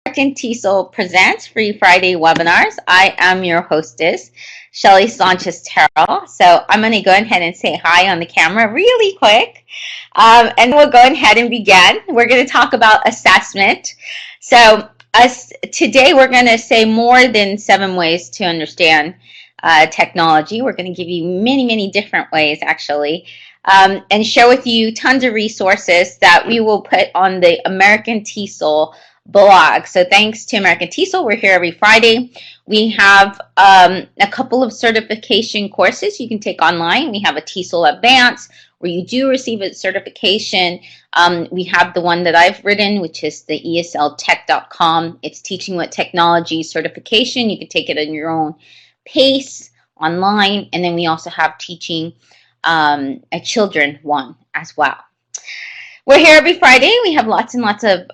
American TESOL presents Free Friday webinars. I am your hostess, Shelly Sanchez-Terrell. So I'm going to go ahead and say hi on the camera really quick. And we'll go ahead and begin. We're going to talk about assessment. So today we're going to say more than 7 ways to understand technology. We're going to give you many different ways actually. And share with you tons of resources that we will put on the American TESOL blog. So thanks to American TESOL, we're here every Friday. We have a couple of certification courses you can take online. We have a TESOL Advanced where you do receive a certification. We have the one that I've written, which is the esltech.com. It's teaching with technology certification. You can take it at your own pace online. And then we also have teaching a children one as well. We're here every Friday. We have lots and lots of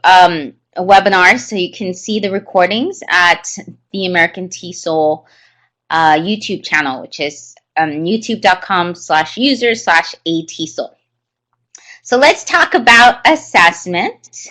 webinars, so you can see the recordings at the American TESOL YouTube channel, which is youtube.com/user/atesol. So let's talk about assessment.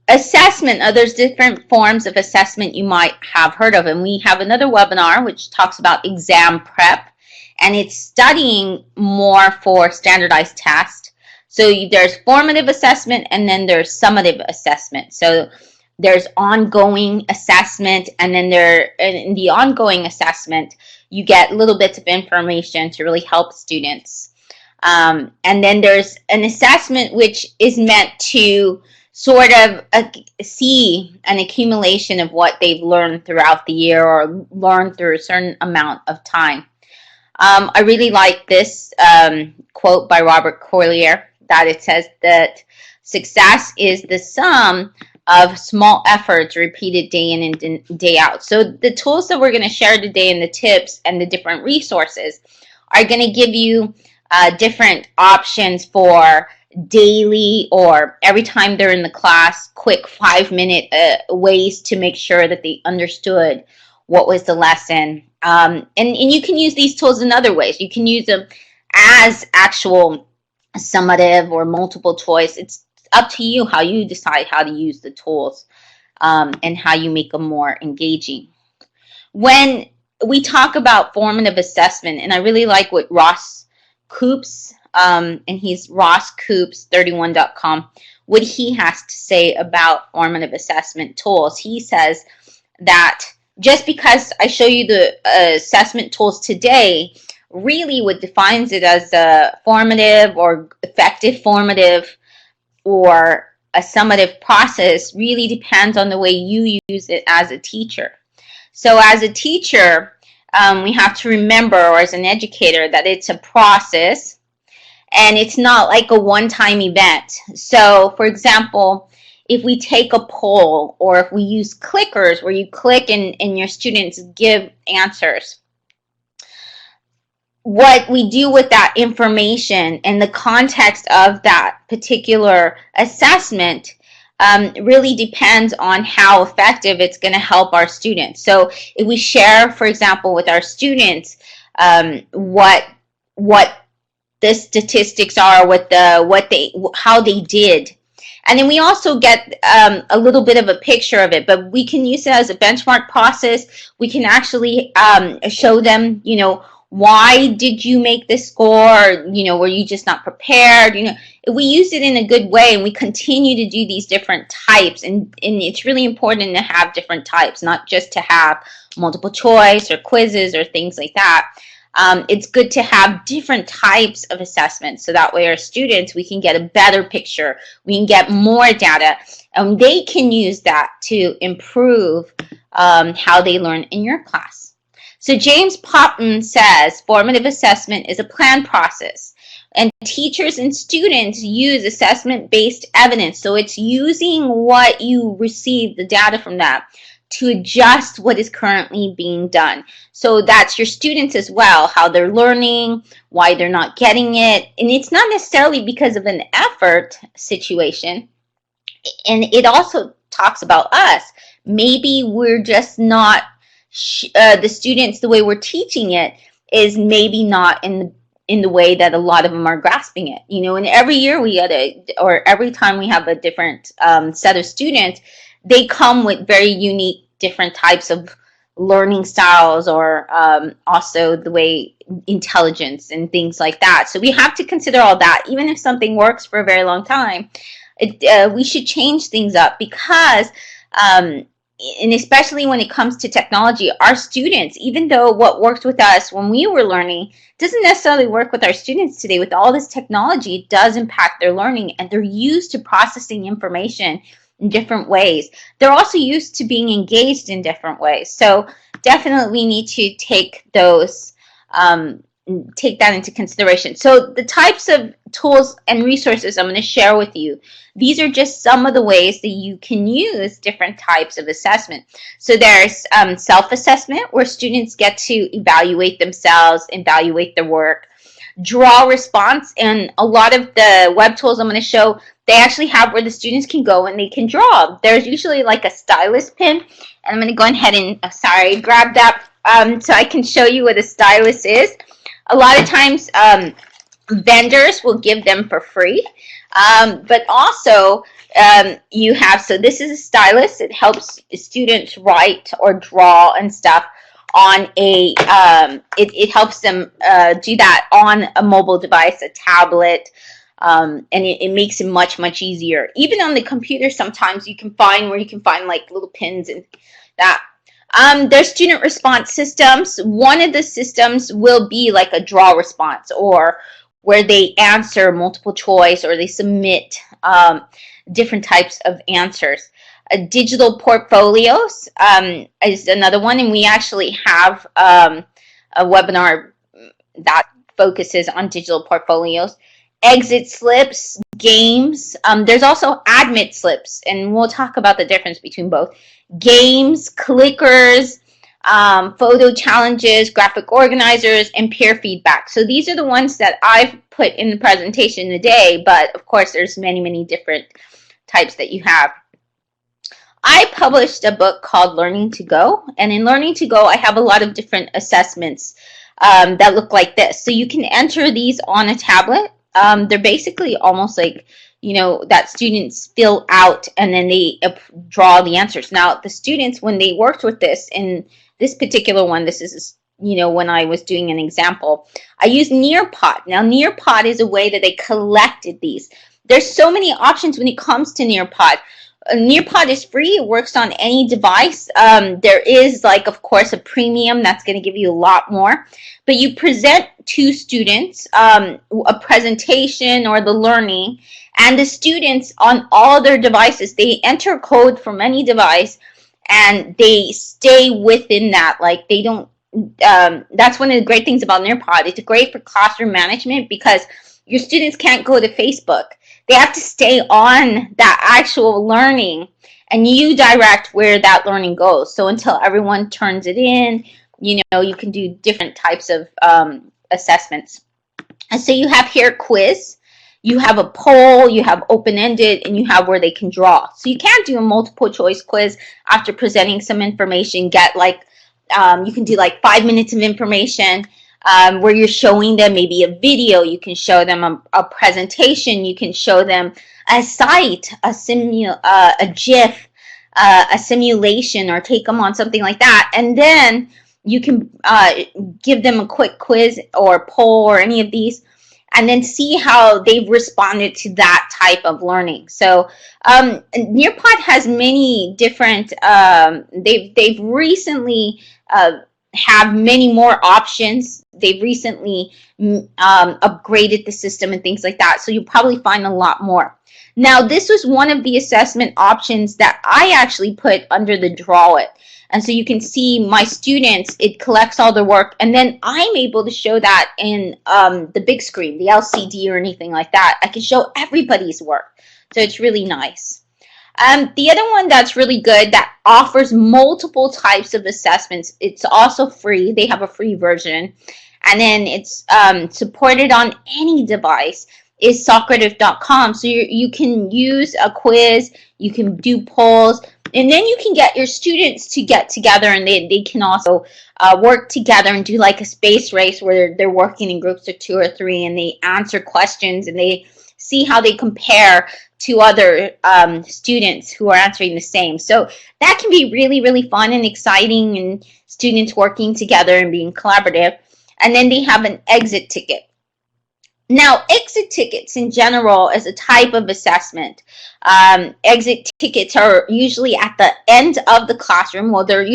Assessment, there's different forms of assessment you might have heard of, and we have another webinar which talks about exam prep. And it's studying more for standardized tests. So there's formative assessment and then there's summative assessment. So there's ongoing assessment, and then in the ongoing assessment, you get little bits of information to really help students. And then there's an assessment which is meant to sort of see an accumulation of what they've learned throughout the year or learned through a certain amount of time. I really like this quote by Robert Collier, that it says that success is the sum of small efforts repeated day in and day out. So the tools that we're going to share today and the tips and the different resources are going to give you different options for daily or every time they're in the class, quick 5-minute ways to make sure that they understood what was the lesson. And you can use these tools in other ways. You can use them as actual summative or multiple choice. It's up to you how you decide how to use the tools and how you make them more engaging. When we talk about formative assessment, and I really like what Ross Coops, and he's rosscoops31.com, what he has to say about formative assessment tools. He says that just because I show you the assessment tools today, really what defines it as a formative or effective formative or a summative process really depends on the way you use it as a teacher. So as a teacher, we have to remember, or as an educator, that it's a process and it's not like a one-time event. So for example, if we take a poll or if we use clickers where you click and your students give answers, what we do with that information in the context of that particular assessment really depends on how effective it's going to help our students. So if we share, for example, with our students what the statistics are, how they did, and then we also get a little bit of a picture of it, but we can use it as a benchmark process. We can actually show them, why did you make this score? Were you just not prepared? If we use it in a good way and we continue to do these different types, and it's really important to have different types, not just to have multiple choice or quizzes or things like that. It's good to have different types of assessments, so that way our students, we can get a better picture, we can get more data, and they can use that to improve how they learn in your class. So James Popham says formative assessment is a planned process, and teachers and students use assessment-based evidence. So it's using what you receive, the data from that, to adjust what is currently being done. So that's your students as well, how they're learning, why they're not getting it. And it's not necessarily because of an effort situation. And it also talks about us. Maybe we're just not, the students, the way we're teaching it is maybe not in the way that a lot of them are grasping it. And every year or every time we have a different set of students, they come with very unique, different types of learning styles, or also the way intelligence and things like that. So we have to consider all that. Even if something works for a very long time, we should change things up, because and especially when it comes to technology, our students, even though what worked with us when we were learning doesn't necessarily work with our students today, with all this technology, it does impact their learning, and they're used to processing information in different ways. They're also used to being engaged in different ways. So definitely we need to take those take that into consideration. So the types of tools and resources I'm going to share with you, these are just some of the ways that you can use different types of assessment. So there's self-assessment, where students get to evaluate themselves, evaluate their work. Draw response, and a lot of the web tools I'm going to show, they actually have where the students can go and they can draw. There's usually like a stylus pin, and I'm going to go ahead and grab that so I can show you what a stylus is. A lot of times vendors will give them for free, but also you have, so this is a stylus. It helps students write or draw and stuff on a, it helps them do that on a mobile device, a tablet, and it makes it much, much easier. Even on the computer, sometimes you can find like little pins and that. There's student response systems. One of the systems will be like a draw response, or where they answer multiple choice, or they submit different types of answers. Digital portfolios is another one, and we actually have a webinar that focuses on digital portfolios. Exit slips, games. There's also admit slips, and we'll talk about the difference between both. Games, clickers, photo challenges, graphic organizers, and peer feedback. So these are the ones that I've put in the presentation today, but of course there's many, many different types that you have. I published a book called Learning to Go, and in Learning to Go I have a lot of different assessments that look like this. So you can enter these on a tablet. They're basically almost like, you know, that students fill out and then they draw the answers. Now, the students, when they worked with this, in this particular one, this is, you know, when I was doing an example, I used Nearpod. Now, Nearpod is a way that they collected these. There's so many options when it comes to Nearpod. Nearpod is free. It works on any device. There is, like, of course, a premium that's going to give you a lot more. But you present to students a presentation or the learning, and the students on all their devices, they enter code from any device, and they stay within that. Like, they don't, that's one of the great things about Nearpod. It's great for classroom management, because your students can't go to Facebook. They have to stay on that actual learning, and you direct where that learning goes. So until everyone turns it in, you know, you can do different types of assessments. And so you have here quiz, you have a poll, you have open-ended, and you have where they can draw. So you can't do a multiple choice quiz after presenting some information. Get like, you can do like 5 minutes of information where you're showing them maybe a video. You can show them a presentation. You can show them a site, a GIF, a simulation, or take them on something like that. And then you can give them a quick quiz or poll or any of these, and then see how they've responded to that type of learning. So Nearpod has many different, they've recently have many more options. They've recently upgraded the system and things like that. So you'll probably find a lot more. Now, this was one of the assessment options that I actually put under the Draw It. And so you can see my students, it collects all their work, and then I'm able to show that in the big screen, the LCD or anything like that. I can show everybody's work. So it's really nice. The other one that's really good, that offers multiple types of assessments, it's also free. They have a free version. And then it's supported on any device, is Socrata.com. So you can use a quiz, you can do polls, and then you can get your students to get together, and they can also work together and do like a space race where they're working in groups of 2 or 3, and they answer questions, and they see how they compare to other students who are answering the same. So that can be really, really fun and exciting, and students working together and being collaborative. And then they have an exit ticket. Now, exit tickets in general is a type of assessment. Exit tickets are usually at the end of the classroom. Well, they're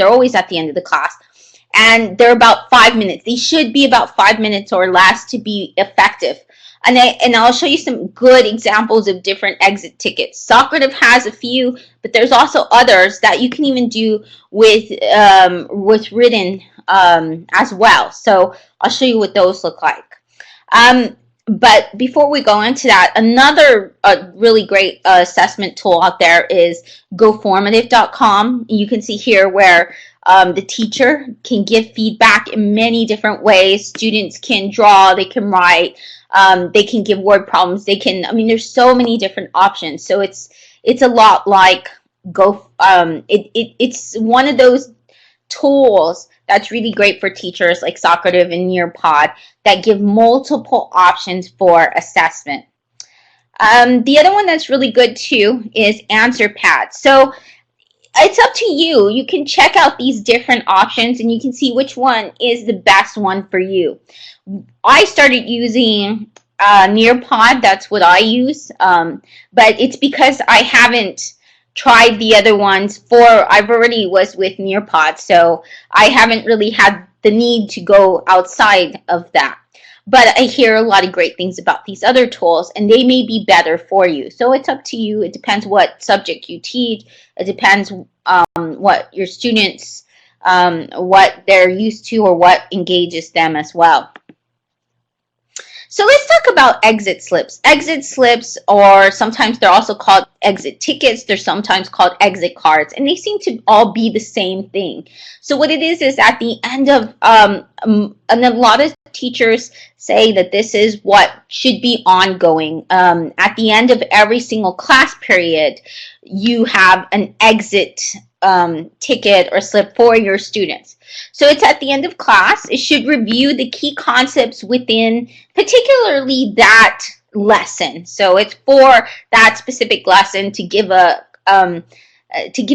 always at the end of the class. And they're about 5 minutes. They should be about 5 minutes or less to be effective. And I'll show you some good examples of different exit tickets. Socrata has a few, but there's also others that you can even do with written as well. So I'll show you what those look like. But before we go into that, another really great assessment tool out there is goformative.com. You can see here where the teacher can give feedback in many different ways. Students can draw, they can write, they can give word problems, they can, I mean, there's so many different options. So it's a lot like it's one of those tools that's really great for teachers like Socrata and Nearpod that give multiple options for assessment. The other one that's really good too is AnswerPad. So it's up to you. You can check out these different options and you can see which one is the best one for you. I started using Nearpod. That's what I use, but it's because I haven't tried the other ones. I've already was with Nearpod, so I haven't really had the need to go outside of that. But I hear a lot of great things about these other tools, and they may be better for you. So it's up to you. It depends what subject you teach. It depends what your students, what they're used to, or what engages them as well. So let's talk about exit slips. Exit slips, or sometimes they're also called exit tickets. They're sometimes called exit cards, and they seem to all be the same thing. So what it is at the end of, and a lot of teachers say that this is what should be ongoing. At the end of every single class period, you have an exit ticket or slip for your students. So it's at the end of class. It should review the key concepts within particularly that lesson. So it's for that specific lesson to give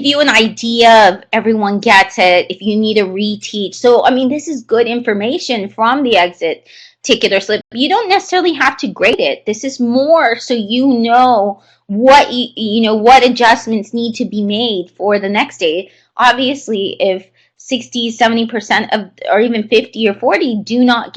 you an idea of everyone gets it, if you need a reteach. So, I mean, this is good information from the exit ticket or slip. You don't necessarily have to grade it. This is more so you know what what adjustments need to be made for the next day. Obviously, if 60, 70% of, or even 50 or 40 do not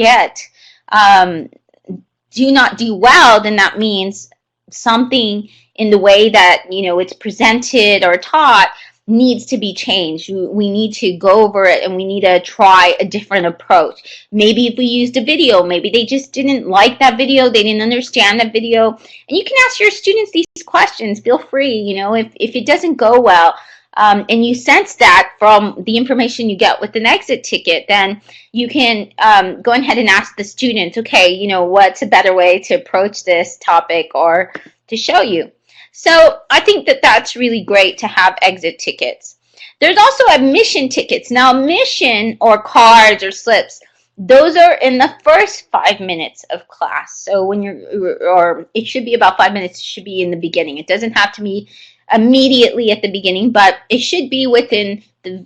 do well, then that means something in the way that it's presented or taught needs to be changed. We need to go over it and we need to try a different approach. Maybe if we used a video, maybe they just didn't like that video, they didn't understand that video. And you can ask your students these questions. Feel free, if it doesn't go well, and you sense that from the information you get with an exit ticket, then you can go ahead and ask the students, okay, what's a better way to approach this topic or to show you. So I think that that's really great to have exit tickets. There's also admission tickets. Now, admission or cards or slips, those are in the first 5 minutes of class. So when or it should be about 5 minutes, it should be in the beginning. It doesn't have to be immediately at the beginning, but it should be within the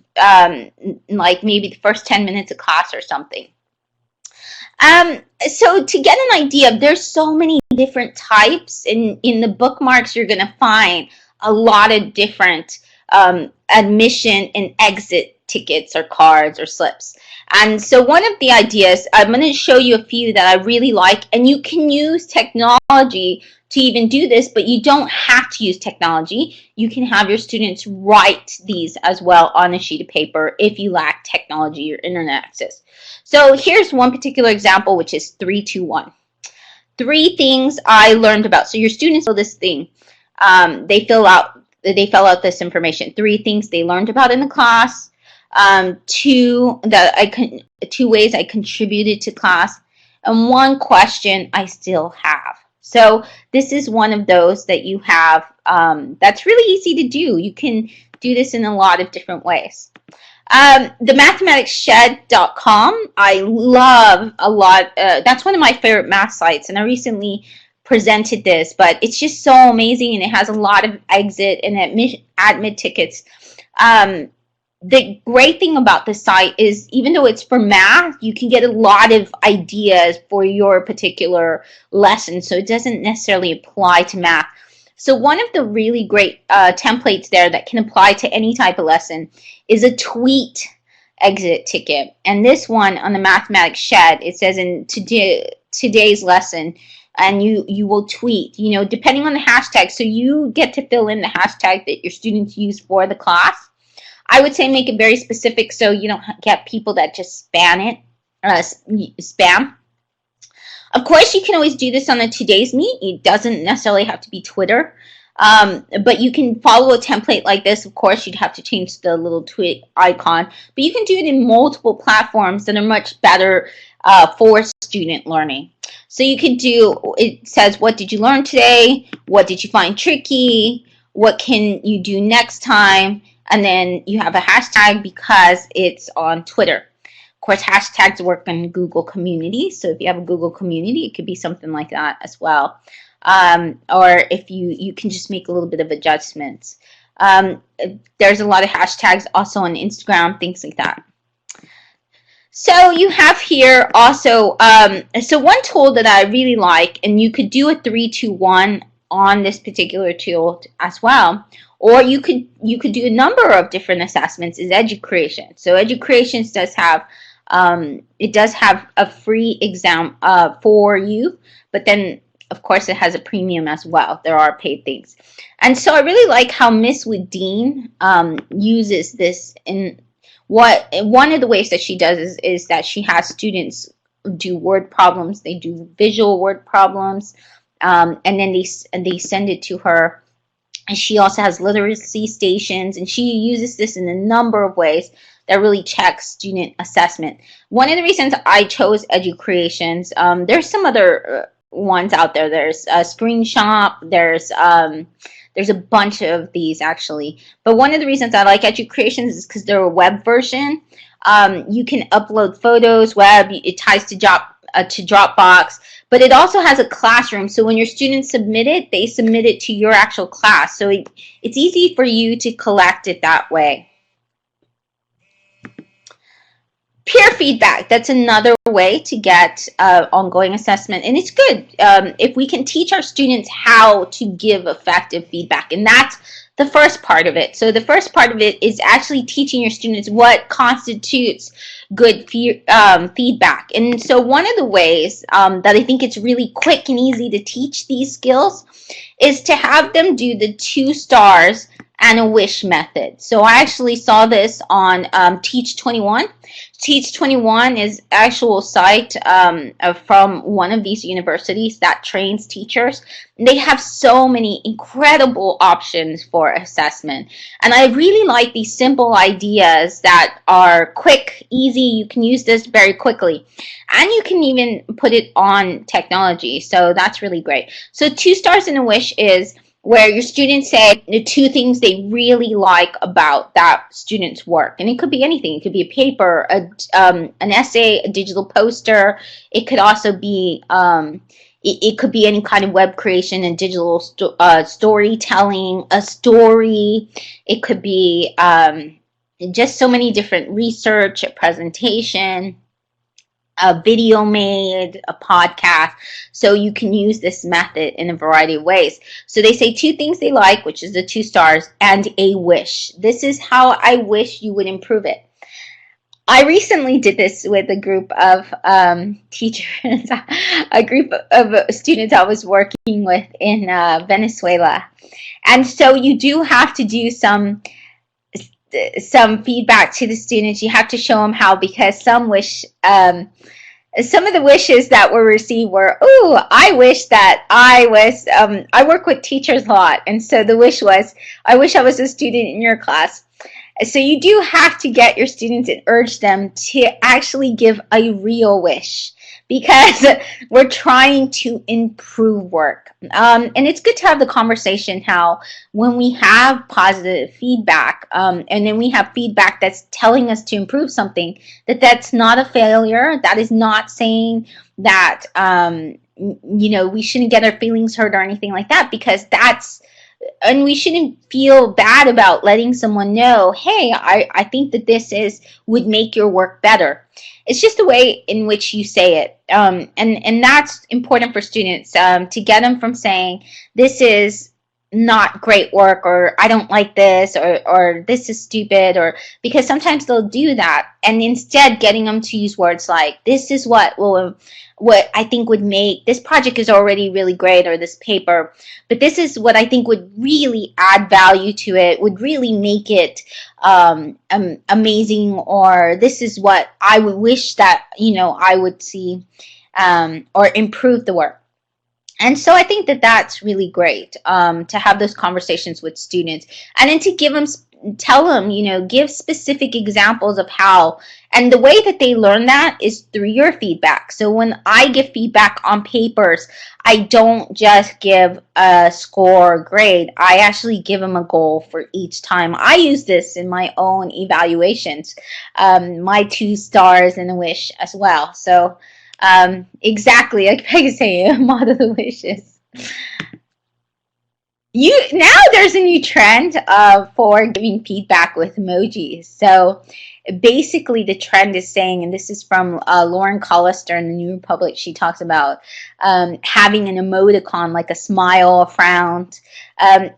like maybe the first 10 minutes of class or something. So to get an idea, there's so many different types. In the bookmarks, you're going to find a lot of different admission and exit tickets or cards or slips. And so one of the ideas, I'm going to show you a few that I really like, and you can use technology to even do this, but you don't have to use technology. You can have your students write these as well on a sheet of paper if you lack technology or internet access. So here's one particular example, which is 3, 2, 1. 3 things I learned about. So your students know this thing. They fill out this information. 3 things they learned about in the class. 2 ways I contributed to class, and 1 question I still have. So this is one of those that you have that's really easy to do. You can do this in a lot of different ways. The mathematicsshed.com, I love a lot. That's one of my favorite math sites, and I recently presented this, but it's just so amazing, and it has a lot of exit and admit tickets. The great thing about the site is, even though it's for math, you can get a lot of ideas for your particular lesson, so it doesn't necessarily apply to math. So one of the really great templates there that can apply to any type of lesson is a tweet exit ticket. And this one on the mathematics shed, it says in today's lesson, and you will tweet, you know, depending on the hashtag. So you get to fill in the hashtag that your students use for the class. I would say make it very specific so you don't get people that just spam. Of course, you can always do this on the Today's Meet. It doesn't necessarily have to be Twitter. But you can follow a template like this. Of course, you'd have to change the little tweet icon. But you can do it in multiple platforms that are much better for student learning. So you could do, it says, what did you learn today? What did you find tricky? What can you do next time? And then you have a hashtag because it's on Twitter. Of course, hashtags work in Google Community. So if you have a Google Community, it could be something like that as well. Or if you can just make a little bit of adjustments. There's a lot of hashtags also on Instagram, things like that. So you have here also, so one tool that I really like, and you could do a 3-2-1 on this particular tool as well. Or you could do a number of different assessments, is Educreation. So Educreation does have a free exam for you, but then of course it has a premium as well. There are paid things. And so I really like how Miss Woodine uses this. In one of the ways that she does is that she has students do word problems, they do visual word problems, and then they send it to her. And she also has literacy stations, and she uses this in a number of ways that really checks student assessment. One of the reasons I chose Educreations, there's some other ones out there. There's Screenshot, there's a bunch of these actually. But one of the reasons I like Educreations is because they're a web version. You can upload photos, it ties to Dropbox. But it also has a classroom, so when your students submit it, they submit it to your actual class. So it's easy for you to collect it that way. Peer feedback, that's another way to get ongoing assessment. And it's good if we can teach our students how to give effective feedback. And that's the first part of it. So the first part of it is actually teaching your students what constitutes good feedback. And so one of the ways that I think it's really quick and easy to teach these skills is to have them do the 2 stars and a wish method. So I actually saw this on Teach 21. Teach 21 is actual site from one of these universities that trains teachers. They have so many incredible options for assessment. And I really like these simple ideas that are quick, easy. You can use this very quickly. And you can even put it on technology. So that's really great. So 2 stars and a wish is where your students say the 2 things they really like about that student's work. And it could be anything. It could be a paper, an essay, a digital poster. It could also be, it could be any kind of web creation and digital storytelling, a story. It could be just so many different research, a presentation, a video made, a podcast. So you can use this method in a variety of ways. So they say 2 things they like, which is the 2 stars, and a wish. This is how I wish you would improve it. I recently did this with a group of teachers, a group of students I was working with in Venezuela. And so you do have to do some feedback to the students. You have to show them how, because some wish, some of the wishes that were received were, oh, I wish that I was, I work with teachers a lot, and so the wish was, I wish I was a student in your class. So you do have to get your students and urge them to actually give a real wish, because we're trying to improve work. And it's good to have the conversation how when we have positive feedback, and then we have feedback that's telling us to improve something, that's not a failure. That is not saying that we shouldn't get our feelings hurt or anything like that, because and we shouldn't feel bad about letting someone know, hey, I think that would make your work better. It's just the way in which you say it. And that's important for students, to get them from saying, this is not great work, or I don't like this, or this is stupid, or because sometimes they'll do that, and instead getting them to use words like, this is what I think would make this project is already really great, or this paper, but this is what I think would really add value to it, would really make it amazing, or this is what I would wish that I would see, or improve the work. And so I think that that's really great, to have those conversations with students, and then to tell them, give specific examples of how, and the way that they learn that is through your feedback. So when I give feedback on papers, I don't just give a score or grade. I actually give them a goal for each time. I use this in my own evaluations, my 2 stars and a wish as well. So exactly, like Peg is saying, model the wishes. Now there's a new trend for giving feedback with emojis. So basically the trend is saying, and this is from Lauren Collister in the New Republic, she talks about having an emoticon, like a smile, a frown.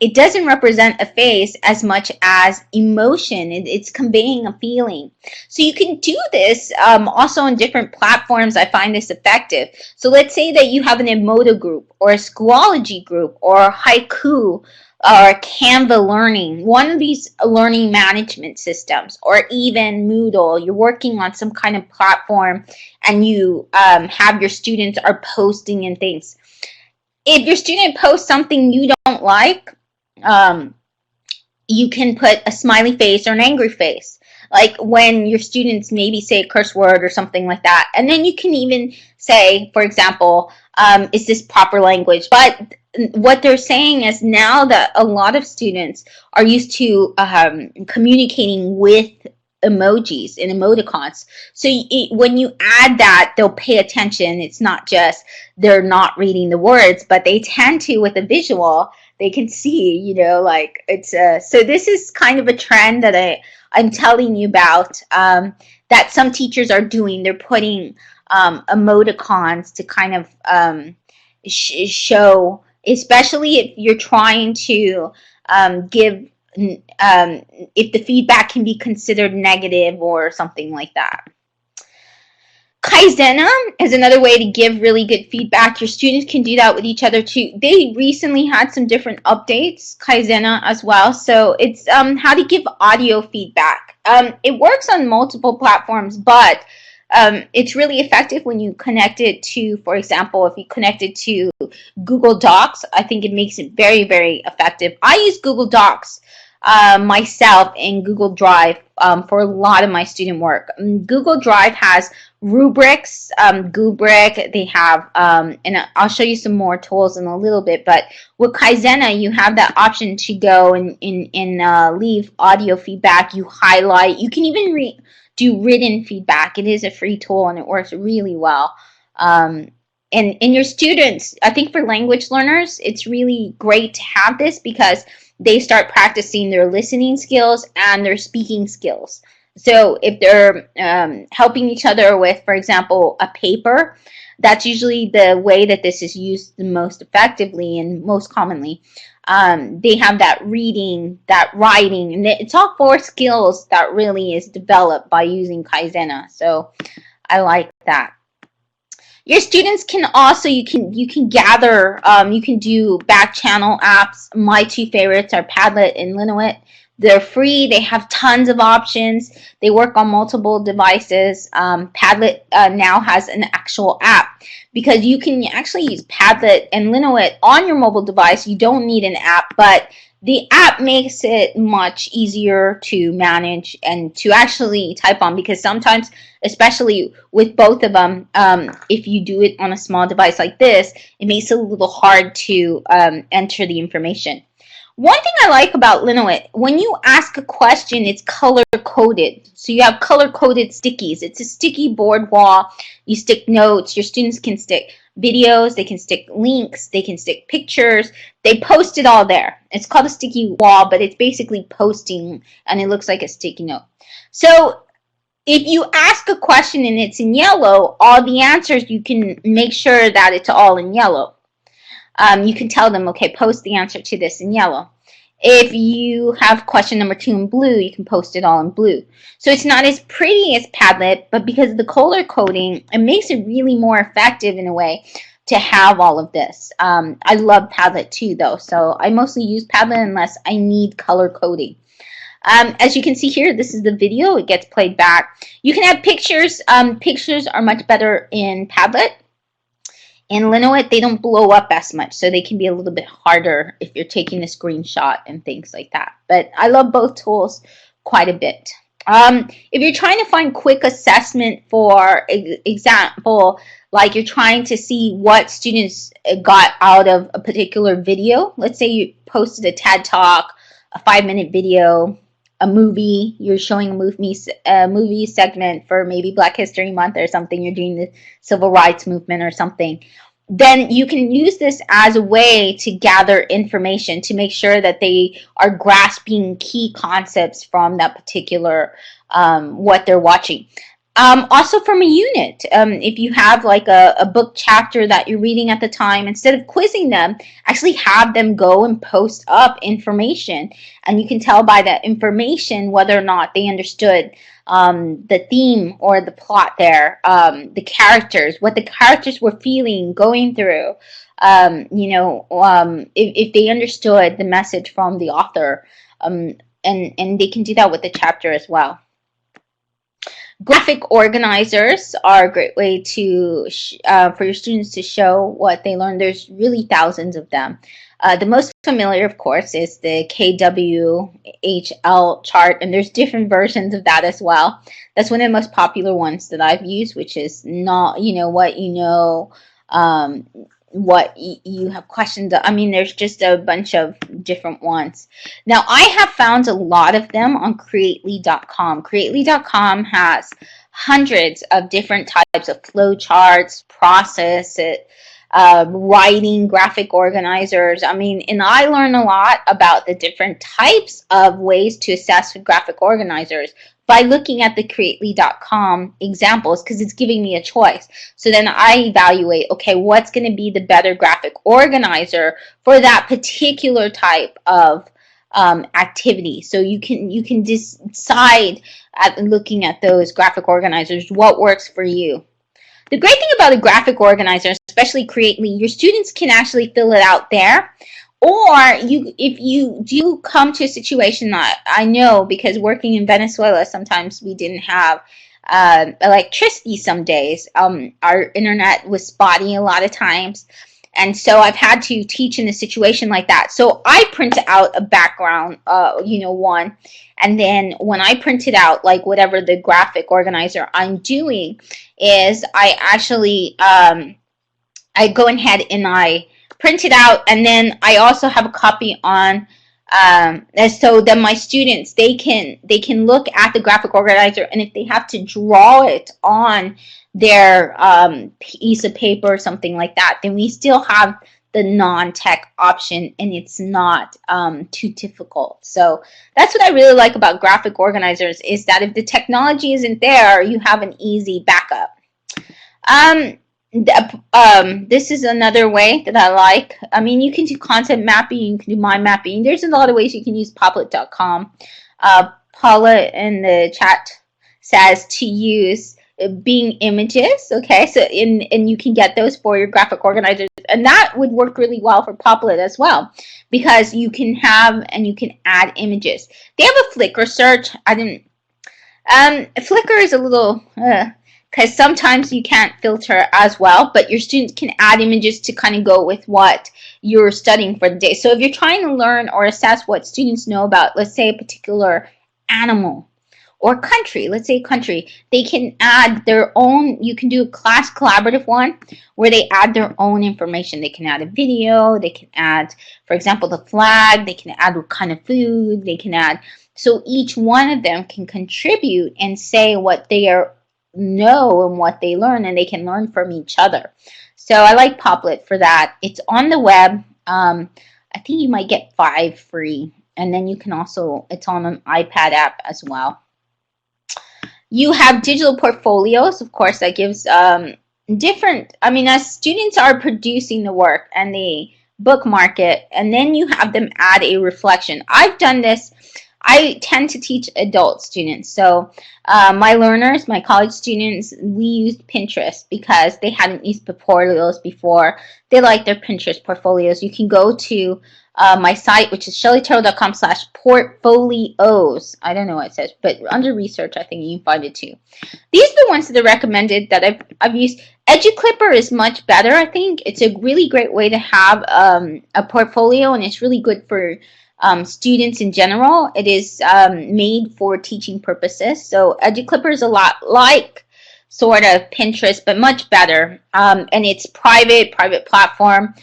It doesn't represent a face as much as emotion. It's conveying a feeling. So you can do this also on different platforms. I find this effective. So let's say that you have an emoto group, or a Schoology group, or haiku, or Canva Learning, one of these learning management systems, or even Moodle. You're working on some kind of platform, and you have your students are posting and things. If your student posts something you don't like, you can put a smiley face or an angry face, like when your students maybe say a curse word or something like that. And then you can even say, for example, is this proper language? But what they're saying is now that a lot of students are used to communicating with emojis and emoticons. So when you add that, they'll pay attention. It's not just they're not reading the words, but they tend to, with a visual, they can see, like it's so this is kind of a trend that I'm telling you about, that some teachers are doing. They're putting emoticons to kind of show, especially if you're trying to give, if the feedback can be considered negative or something like that. Kaizen is another way to give really good feedback. Your students can do that with each other too. They recently had some different updates, Kaizen as well. So it's how to give audio feedback. It works on multiple platforms, but it's really effective when you connect it to, for example, if you connect it to Google Docs. I think it makes it very, very effective. I use Google Docs myself in Google Drive for a lot of my student work. Google Drive has rubrics, Gubrick. They have, and I'll show you some more tools in a little bit. But with Kaizen, you have that option to go and leave audio feedback. You highlight. You can even do written feedback. It is a free tool, and it works really well. And your students, I think for language learners, it's really great to have this because they start practicing their listening skills and their speaking skills. So if they're helping each other with, for example, a paper, that's usually the way that this is used the most effectively and most commonly. They have that reading, that writing, and it's all 4 skills that really is developed by using Kaizen. So I like that. Your students can also, you can gather, you can do back channel apps. My 2 favorites are Padlet and Linowit. They're free. They have tons of options. They work on multiple devices. Padlet now has an actual app because you can actually use Padlet and Linowit on your mobile device. You don't need an app, but the app makes it much easier to manage and to actually type on, because sometimes, especially with both of them, if you do it on a small device like this, it makes it a little hard to enter the information. One thing I like about Linoit, when you ask a question, it's color coded. So you have color coded stickies. It's a sticky board wall. You stick notes. Your students can stick videos. They can stick links. They can stick pictures. They post it all there. It's called a sticky wall, but it's basically posting, and it looks like a sticky note. So if you ask a question and it's in yellow, all the answers, you can make sure that it's all in yellow. You can tell them, okay, post the answer to this in yellow. If you have question number 2 in blue, you can post it all in blue. So it's not as pretty as Padlet, but because of the color coding, it makes it really more effective in a way to have all of this. I love Padlet too, though, so I mostly use Padlet unless I need color coding. As you can see here, this is the video. It gets played back. You can add pictures. Pictures are much better in Padlet. In Linoit, they don't blow up as much, so they can be a little bit harder if you're taking a screenshot and things like that. But I love both tools quite a bit. If you're trying to find quick assessment, for example, like you're trying to see what students got out of a particular video. Let's say you posted a TED Talk, a 5-minute video, a movie, you're showing a movie segment for maybe Black History Month or something, you're doing the Civil Rights Movement or something, then you can use this as a way to gather information to make sure that they are grasping key concepts from that particular what they're watching. Also from a unit, if you have like a book chapter that you're reading at the time, instead of quizzing them, actually have them go and post up information, and you can tell by that information whether or not they understood the theme or the plot there, the characters, what the characters were feeling, going through, if they understood the message from the author, and they can do that with the chapter as well. Graphic organizers are a great way to for your students to show what they learned. There's really thousands of them. The most familiar, of course, is the KWHL chart, and there's different versions of that as well. That's one of the most popular ones that I've used, which is not, what you have questions. I mean, there's just a bunch of different ones. Now, I have found a lot of them on Creately.com. Creately.com has hundreds of different types of flow charts, process, writing, graphic organizers. I mean, and I learn a lot about the different types of ways to assess graphic organizers by looking at the Creately.com examples, because it's giving me a choice. So then I evaluate, okay, what's going to be the better graphic organizer for that particular type of activity. So you can decide at looking at those graphic organizers what works for you. The great thing about a graphic organizer, especially Creately, your students can actually fill it out there. Or if you do come to a situation that I know, because working in Venezuela, sometimes we didn't have electricity some days. Our internet was spotty a lot of times. And so I've had to teach in a situation like that. So I print out a background, one. And then when I print it out, like whatever the graphic organizer I'm doing is, I actually, I go ahead and I print it out, and then I also have a copy on, so that my students, they can look at the graphic organizer, and if they have to draw it on their piece of paper or something like that, then we still have the non-tech option, and it's not too difficult. So that's what I really like about graphic organizers, is that if the technology isn't there, you have an easy backup. This is another way that I like. I mean, you can do content mapping, you can do mind mapping. There's a lot of ways you can use Padlet.com. Paula in the chat says to use Bing images. Okay, so and you can get those for your graphic organizers, and that would work really well for Padlet as well, because you can have and you can add images. They have a Flickr search. I didn't. Flickr is a little. Because sometimes you can't filter as well, but your students can add images to kind of go with what you're studying for the day. So if you're trying to learn or assess what students know about, let's say, a particular animal or country. Let's say country. They can add their own. You can do a class collaborative one where they add their own information. They can add a video. They can add, for example, the flag. They can add what kind of food. They can add. So each one of them can contribute and say what they know and what they learn, and they can learn from each other. So I like Padlet for that. It's on the web. I think you might get 5 free, and then you can also, it's on an iPad app as well. You have digital portfolios, of course, that gives different, I mean, as students are producing the work and they bookmark it, and then you have them add a reflection. I've done this. I tend to teach adult students. So my learners, my college students, we used Pinterest because they hadn't used portfolios before. They like their Pinterest portfolios. You can go to my site, which is shellyturtle.com/portfolios. I don't know what it says, but under research, I think you can find it too. These are the ones that are recommended that I've used. EduClipper is much better, I think. It's a really great way to have a portfolio, and it's really good for students in general. It is made for teaching purposes. So EduClipper is a lot like sort of Pinterest, but much better. And it's private platform.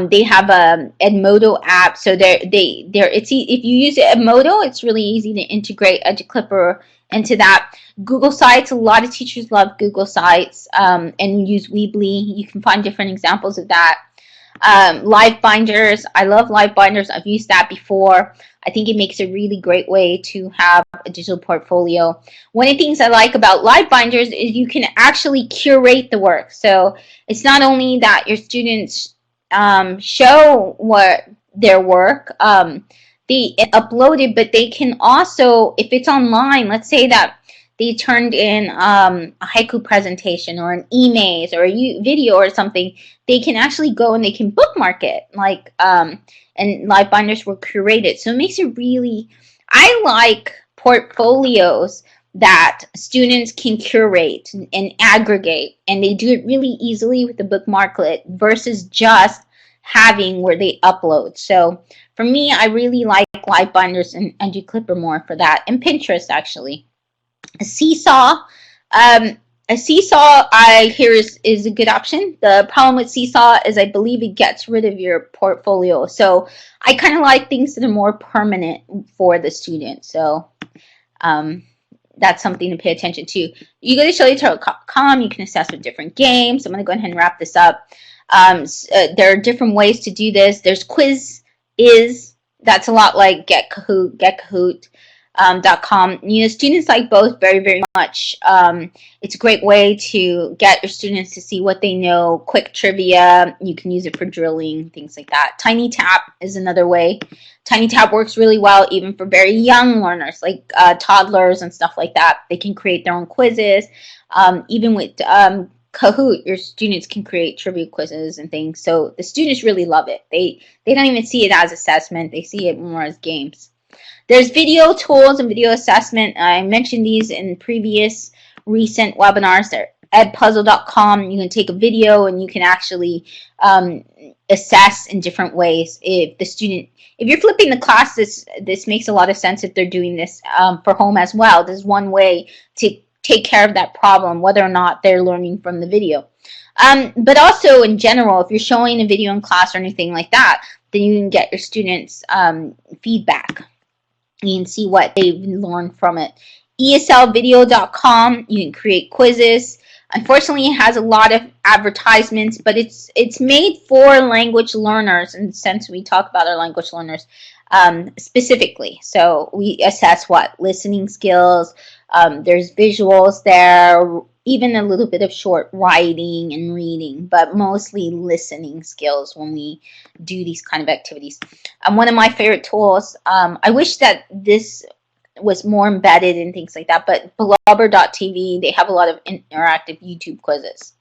They have a Edmodo app, so if you use Edmodo, it's really easy to integrate EduClipper into that. Google Sites, a lot of teachers love Google Sites and use Weebly. You can find different examples of that. Live binders, I love live binders. I've used that before. I think it makes a really great way to have a digital portfolio. One of the things I like about live binders is you can actually curate the work. So it's not only that your students show what their work, they upload it, but they can also, if it's online, let's say that they turned in a haiku presentation or an email or a video or something, they can actually go and they can bookmark it, like and live binders were curated. So it makes it really, I like portfolios that students can curate and aggregate, and they do it really easily with the bookmarklet versus just having where they upload. So for me, I really like live binders and EduClipper more for that, and Pinterest actually. A Seesaw, I hear is a good option. The problem with Seesaw is I believe it gets rid of your portfolio. So I kind of like things that are more permanent for the student. So that's something to pay attention to. You go to shellyturtle.com, you can assess with different games. I'm going to go ahead and wrap this up. There are different ways to do this. There's Quiz, that's a lot like Get Kahoot. .com. You know, students like both very, very much. It's a great way to get your students to see what they know. Quick trivia, you can use it for drilling, things like that. TinyTap is another way. TinyTap works really well even for very young learners, like toddlers and stuff like that. They can create their own quizzes. Even with Kahoot, your students can create trivia quizzes and things. So the students really love it. They don't even see it as assessment. They see it more as games. There's video tools and video assessment. I mentioned these in previous recent webinars. They're edpuzzle.com. You can take a video and you can actually assess in different ways. If you're flipping the class, this makes a lot of sense if they're doing this for home as well. There's one way to take care of that problem, whether or not they're learning from the video. But also in general, if you're showing a video in class or anything like that, then you can get your students feedback. You can see what they've learned from it. ESLvideo.com, you can create quizzes. Unfortunately, it has a lot of advertisements, but it's made for language learners, in the sense we talk about our language learners specifically. So we assess what? Listening skills. There's visuals there, even a little bit of short writing and reading, but mostly listening skills when we do these kind of activities. One of my favorite tools, I wish that this was more embedded in things like that, but Blabber TV, they have a lot of interactive YouTube quizzes.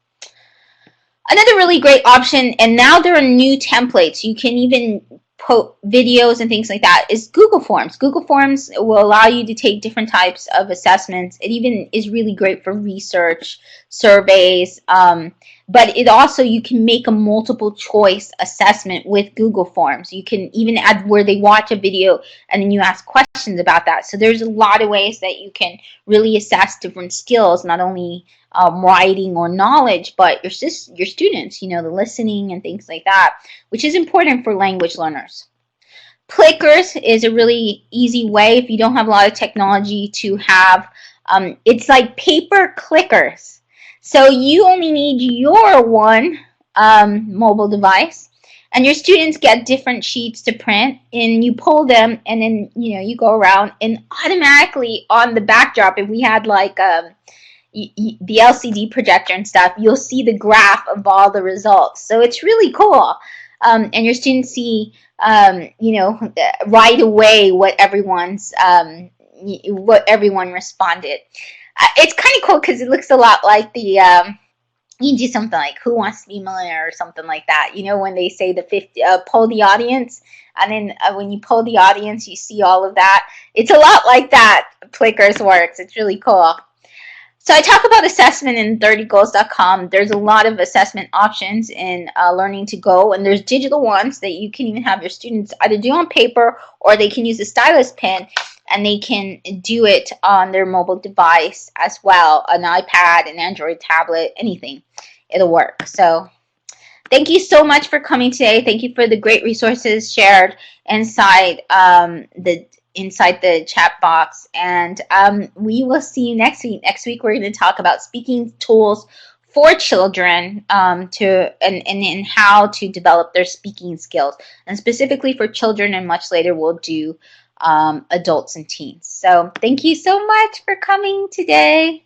Another really great option, and now there are new templates. You can even videos and things like that is Google Forms. Google Forms will allow you to take different types of assessments. It even is really great for research, surveys, but it also, you can make a multiple choice assessment with Google Forms. You can even add where they watch a video and then you ask questions about that. So there's a lot of ways that you can really assess different skills, not only writing or knowledge, but your students, you know, the listening and things like that, which is important for language learners. Clickers is a really easy way if you don't have a lot of technology to have. It's like paper clickers. So you only need your one mobile device, and your students get different sheets to print, and you pull them, and then you go around, and automatically on the backdrop, if we had like the LCD projector and stuff, you'll see the graph of all the results. So it's really cool, and your students see right away what everyone responded. It's kind of cool because it looks a lot like the you do something like Who Wants to Be a Millionaire or something like that. You know, when they say the 50 poll the audience, and then when you poll the audience, you see all of that. It's a lot like that. Clickers works. It's really cool. So I talk about assessment in 30goals.com. There's a lot of assessment options in Learning to Go, and there's digital ones that you can even have your students either do on paper, or they can use a stylus pen and they can do it on their mobile device as well, an iPad, an Android tablet, anything. It'll work. So thank you so much for coming today. Thank you for the great resources shared inside the chat box, and we will see you next week. Next week we're going to talk about speaking tools for children and how to develop their speaking skills, and specifically for children, and much later we'll do adults and teens. So thank you so much for coming today.